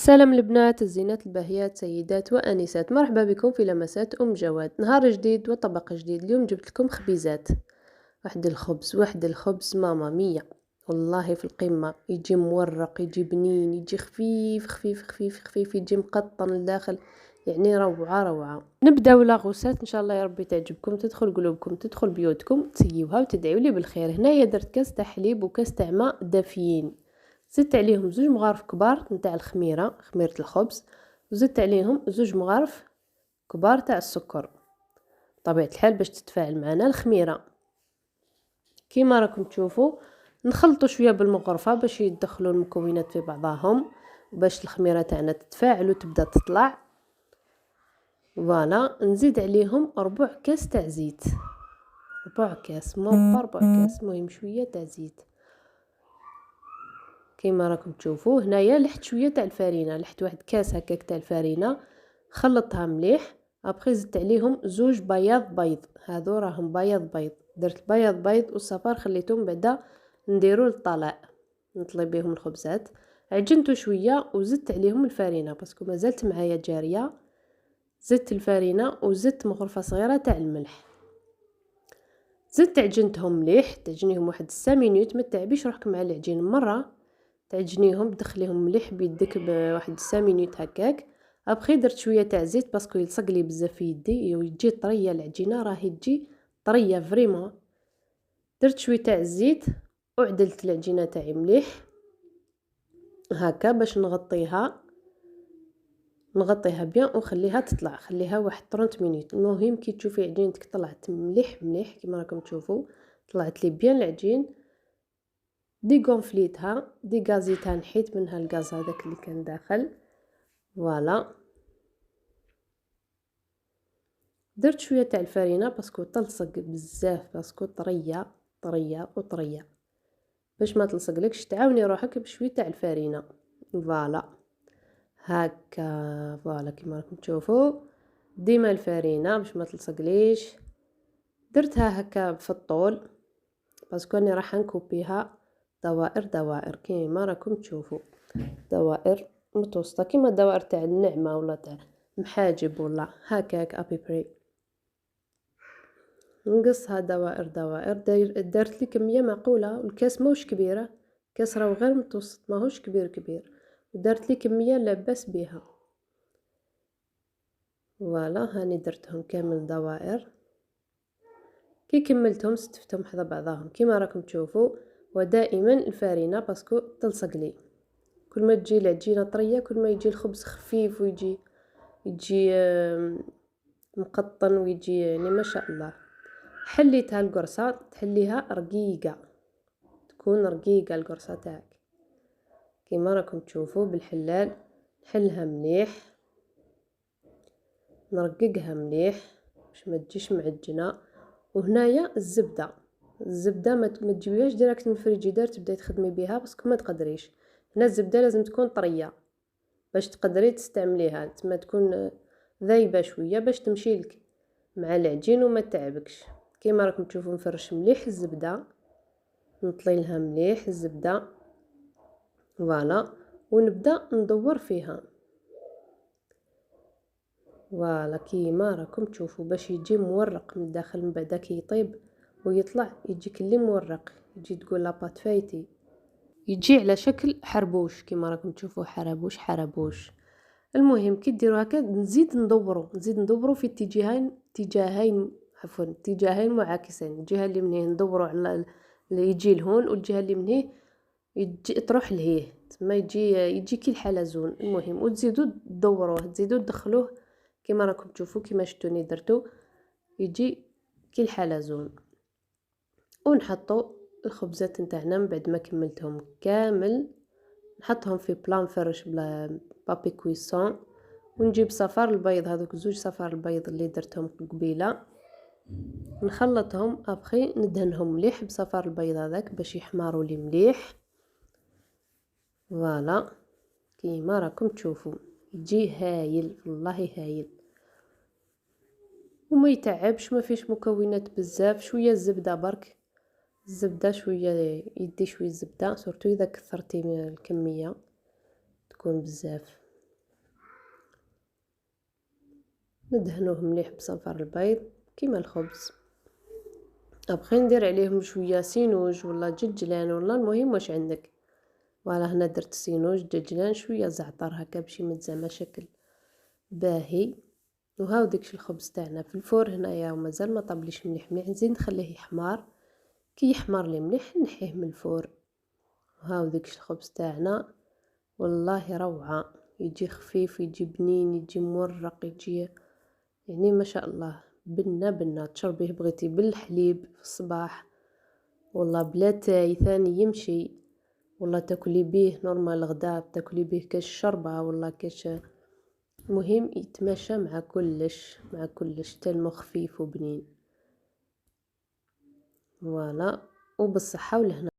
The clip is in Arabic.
السلام البنات الزينات الباهيات سيدات وانسات، مرحبا بكم في لمسات ام جواد. نهار جديد وطبق جديد. اليوم جبت لكم خبيزات. واحد الخبز ماما مية والله في القمة. يجي مورق، يجي بنين، يجي خفيف خفيف خفيف خفيف، يجي مقطن لداخل، يعني روعة روعة. نبداو لاغوسات ان شاء الله يا ربي تعجبكم، تدخل قلوبكم، تدخل بيوتكم، تسيوها وتدعيو لي بالخير. هنايا درت كاس تاع حليب وكاس تاع ماء دافيين، زدت عليهم 2 مغارف كبار نتاع الخميره، خميره الخبز، وزدت عليهم 2 مغارف كبار تاع السكر بطبيعه الحال باش تتفاعل معنا الخميره. كيما راكم تشوفوا نخلطوا شويه بالمغرفه باش يدخلوا المكونات في بعضهم وباش الخميره تاعنا تتفاعل وتبدا تطلع. فوالا نزيد عليهم ربع كاس تاع زيت، ربع كاس مو ربع كاس، المهم شويه تاع زيت. كيما راكم تشوفوا هنايا لحت شويه تاع الفرينه، لحت واحد كاس هكاك تاع الفرينه، خلطتها مليح. ابخي زدت عليهم 2 بيض، هذو راهم بيض. درت بيض والصفار خليتهم بعدا نديرو للطلاء نطلي بهم الخبزات. عجنته شويه وزدت عليهم الفرينه باسكو مازالت معايا جاريه، زدت الفرينه وزدت مغرفه صغيره تاع الملح. زدت عجنتهم مليح، تعجنيهم واحد 5 مينوت، ما تعبيش روحك مع العجين مره، تعجنيهم تدخليهم مليح بيدك بواحد 5 مينوت هكاك. ابخي درت شويه تاع زيت باسكو يلصق لي بزاف في يدي ويجي طريه العجينه، راهي تجي طريه فريمون. درت شويه تاع الزيت وعدلت العجينه تاعي مليح هكا باش نغطيها بيان وخليها تطلع، خليها واحد 30 مينوت. المهم كي تشوفي عجينتك طلعت مليح كيما راكم تشوفوا، طلعت لي بيان العجين، ديغونفليتها ديغازيتها، نحيت منها الغاز هذاك اللي كان داخل. فوالا درت شويه تاع الفرينه باسكو تلصق بزاف، باسكو طريه وطريه، باش ما تلصقلكش تعاوني روحك بشويه تاع الفرينه. فوالا هكا، فوالا كيما راكم تشوفوا ديما الفرينه باش ما تلصقليش. درتها هكا في الطول باسكو راني راح نكوبيها دوائر كيما راكم تشوفوا، دوائر متوسطه كيما الدوائر تاع النعمه ولا تاع محاجب ولا هكاك ابيبري. نقصها دوائر درت لي كميه معقوله، والكاس ماهوش كبيره، كاس راهو غير متوسط ماهوش كبير، ودرت لي كميه لاباس بها. فوالا هاني درتهم كامل دوائر. كي كملتهم ستفتهم حدا بعضهم كيما راكم تشوفوا. ودائما الفرينه باسكو تلصق لي، كل ما تجي العجينه طريه كل ما يجي الخبز خفيف ويجي مقطن ويجي يعني ما شاء الله. حليتها القرصه تحليها رقيقه، تكون رقيقه القرصه تاعك كيما راكم تشوفوا بالحلال. نحلها مليح، نرققها مليح باش ما تجيش معجنه. وهنايا الزبده ما تجيبيهاش ديريكت من الفريجيدير تبداي تخدمي بها باسكو ما تقدريش. هنا الزبده لازم تكون طريه باش تقدري تستعمليها، تما تكون ذايبه شويه باش تمشي لك مع العجين وما تعبكش. كيما راكم تشوفوا نفرش مليح الزبده، نطلي لها مليح الزبده. فوالا ونبدا ندور فيها. فوالا كيما راكم تشوفوا باش يجي مورق من الداخل، من بعد كي يطيب ويطلع يجيك اللي مورق، يجي تقول لاباط فايتي، يجي على شكل حربوش كيما راكم تشوفوا، حربوش. المهم كي ديروا هكا نزيد ندوروا في اتجاهين معاكسين. الجهه اللي منه ندوروا على اللي يجي لهون، والجهه اللي منه يجي تروح لهيه، تما يجي كي الحلزون. المهم وتزيدوا تدوروه، تزيدوا تدخلوه كيما راكم تشوفوا، كيما شفتوني درتو يجي كي الحلزون. ونحطوا الخبزات نتاعنا من بعد ما كملتهم كامل، نحطهم في بلان فرش بلا بابي كويسون، ونجيب صفار البيض، هذوك 2 صفار البيض اللي درتهم قبيله، نخلطهم ابخي ندهنهم مليح بصفار البيض هذاك باش يحمروا لي مليح. فوالا كيما راكم تشوفوا يجي هايل والله هايل وما يتعبش، ما فيش مكونات بزاف. شويه الزبده برك، الزبده شويه، يدي شويه الزبده سورتو اذا كثرتي من الكميه تكون بزاف. ندهنوه مليح بصفر البيض كيما الخبز. ابخي ندير عليهم شويه سينوج ولا ججلان ولا المهم واش عندك. فوالا هنا درت سينوج ججلان شويه زعتر هكا باش يمد زعما شكل باهي. وهاو داكشي الخبز تاعنا في الفور هنايا ومازال ما طابليش مليح مليح، نزيد نخليه يحمر، كي يحمر لي مليح نحيه من الفور. وهاو داكشي الخبز تاعنا والله روعه، يجي خفيف يجي بنين يجي مورق يجي يعني ما شاء الله. بنة بنة تشربيه بغيتي بالحليب في الصباح والله بلا تاي ثاني يمشي، والله تاكلي بيه نورمال غدا، تاكلي بيه كاش شربة ولا كاش، مهم يتماشى مع كلش مع كلش تلمو خفيف وبنين. فوالا وبالصحة والهنا.